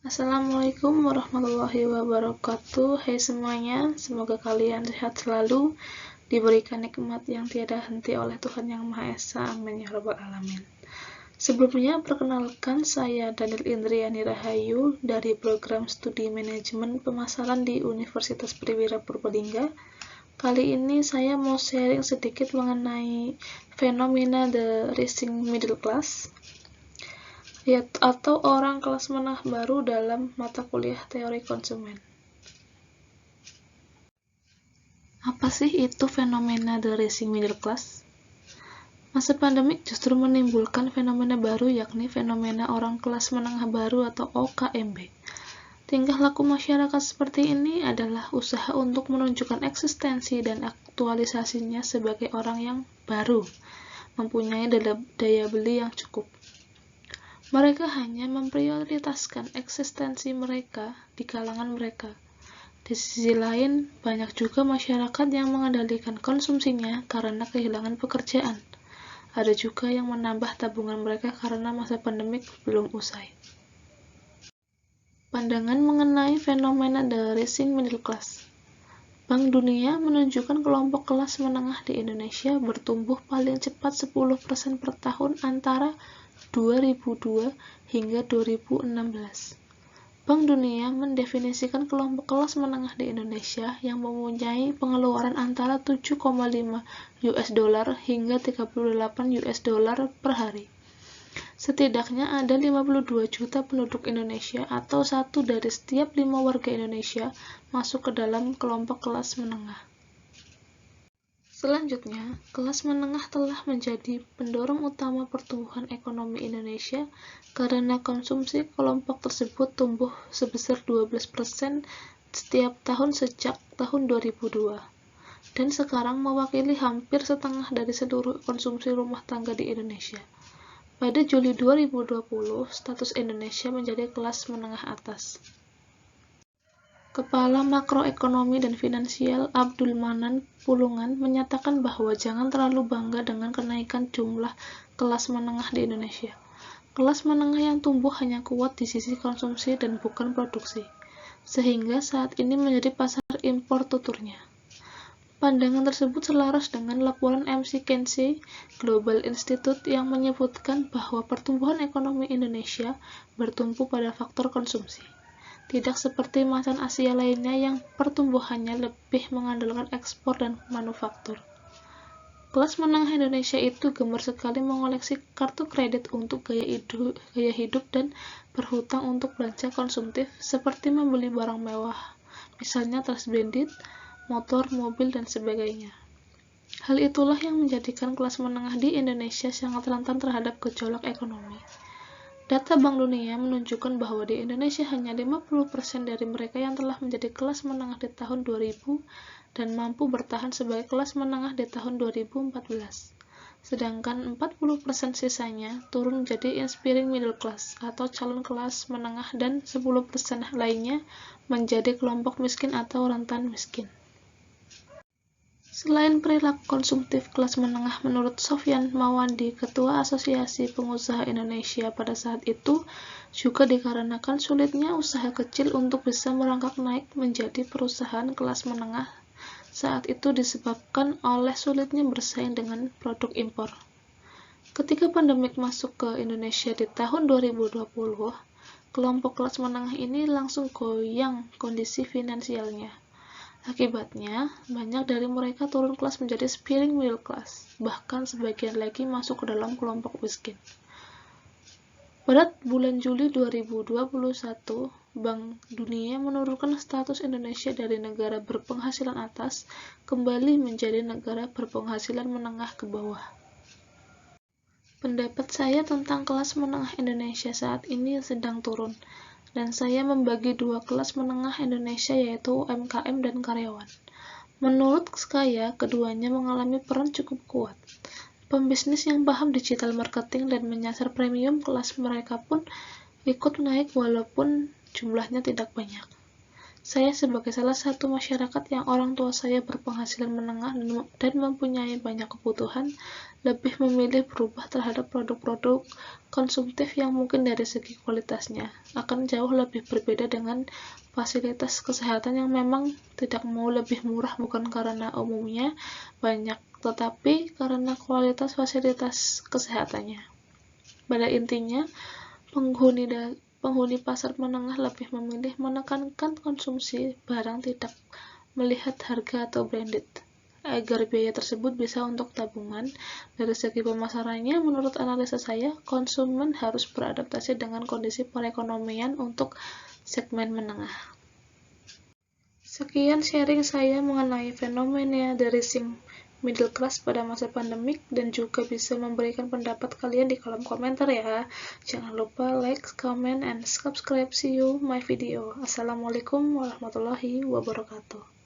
Assalamualaikum warahmatullahi wabarakatuh. Hai semuanya, semoga kalian sehat selalu, diberikan nikmat yang tiada henti oleh Tuhan Yang Maha Esa. Amin ya rabbal alamin. Sebelumnya, perkenalkan saya Daniel Indriani Rahayu dari program studi manajemen pemasaran di Universitas Perwira Purbalingga. Kali ini saya mau sharing sedikit mengenai fenomena the rising middle class, atau orang kelas menengah baru dalam mata kuliah teori konsumen. Apa sih itu fenomena the rising middle class? Masa pandemik justru menimbulkan fenomena baru, yakni fenomena orang kelas menengah baru atau OKMB. Tingkah laku masyarakat seperti ini adalah usaha untuk menunjukkan eksistensi dan aktualisasinya sebagai orang yang baru, mempunyai daya beli yang cukup. Mereka hanya memprioritaskan eksistensi mereka di kalangan mereka. Di sisi lain, banyak juga masyarakat yang mengendalikan konsumsinya karena kehilangan pekerjaan. Ada juga yang menambah tabungan mereka karena masa pandemik belum usai. Pandangan mengenai fenomena the rising middle class. Bank Dunia menunjukkan kelompok kelas menengah di Indonesia bertumbuh paling cepat 10% per tahun antara 2002 hingga 2016. Bank Dunia mendefinisikan kelompok kelas menengah di Indonesia yang mempunyai pengeluaran antara 7,5 US dollar hingga 38 US dollar per hari. Setidaknya ada 52 juta penduduk Indonesia atau 1 dari setiap 5 warga Indonesia masuk ke dalam kelompok kelas menengah. Selanjutnya, kelas menengah telah menjadi pendorong utama pertumbuhan ekonomi Indonesia karena konsumsi kelompok tersebut tumbuh sebesar 12% setiap tahun sejak tahun 2002, dan sekarang mewakili hampir setengah dari seluruh konsumsi rumah tangga di Indonesia. Pada Juli 2020, status Indonesia menjadi kelas menengah atas. Kepala Makroekonomi dan Finansial Abdul Manan Pulungan menyatakan bahwa jangan terlalu bangga dengan kenaikan jumlah kelas menengah di Indonesia. Kelas menengah yang tumbuh hanya kuat di sisi konsumsi dan bukan produksi, sehingga saat ini menjadi pasar impor tuturnya. Pandangan tersebut selaras dengan laporan McKinsey Global Institute yang menyebutkan bahwa pertumbuhan ekonomi Indonesia bertumpu pada faktor konsumsi. Tidak seperti macan Asia lainnya yang pertumbuhannya lebih mengandalkan ekspor dan manufaktur. Kelas menengah Indonesia itu gemar sekali mengoleksi kartu kredit untuk gaya hidup dan berhutang untuk belanja konsumtif seperti membeli barang mewah, misalnya tas branded, motor, mobil, dan sebagainya. Hal itulah yang menjadikan kelas menengah di Indonesia sangat rentan terhadap gejolak ekonomi. Data Bank Dunia menunjukkan bahwa di Indonesia hanya 50% dari mereka yang telah menjadi kelas menengah di tahun 2000 dan mampu bertahan sebagai kelas menengah di tahun 2014. Sedangkan 40% sisanya turun menjadi inspiring middle class atau calon kelas menengah dan 10% lainnya menjadi kelompok miskin atau rentan miskin. Selain perilaku konsumtif kelas menengah, menurut Sofyan Mawandi, Ketua Asosiasi Pengusaha Indonesia pada saat itu, juga dikarenakan sulitnya usaha kecil untuk bisa merangkak naik menjadi perusahaan kelas menengah saat itu disebabkan oleh sulitnya bersaing dengan produk impor. Ketika pandemik masuk ke Indonesia di tahun 2020, kelompok kelas menengah ini langsung goyang kondisi finansialnya. Akibatnya, banyak dari mereka turun kelas menjadi spiring middle class, bahkan sebagian lagi masuk ke dalam kelompok miskin. Pada bulan Juli 2021, Bank Dunia menurunkan status Indonesia dari negara berpenghasilan atas kembali menjadi negara berpenghasilan menengah ke bawah. Pendapat saya tentang kelas menengah Indonesia saat ini sedang turun, dan saya membagi dua kelas menengah Indonesia yaitu UMKM dan karyawan. Menurut saya, keduanya mengalami peran cukup kuat. Pembisnis yang paham digital marketing dan menyasar premium kelas mereka pun ikut naik walaupun jumlahnya tidak banyak. Saya sebagai salah satu masyarakat yang orang tua saya berpenghasilan menengah dan mempunyai banyak kebutuhan, lebih memilih berubah terhadap produk-produk konsumtif yang mungkin dari segi kualitasnya akan jauh lebih berbeda dengan fasilitas kesehatan yang memang tidak mau lebih murah bukan karena umumnya banyak, tetapi karena kualitas fasilitas kesehatannya. Pada intinya, penghuni pasar menengah lebih memilih menekankan konsumsi barang tidak melihat harga atau branded, agar biaya tersebut bisa untuk tabungan. Dari segi pemasarannya, menurut analisa saya, konsumen harus beradaptasi dengan kondisi perekonomian untuk segmen menengah. Sekian sharing saya mengenai fenomena the rising middle class pada masa pandemik, dan juga bisa memberikan pendapat kalian di kolom komentar ya. Jangan lupa like, comment, and subscribe. See you my video. Assalamualaikum warahmatullahi wabarakatuh.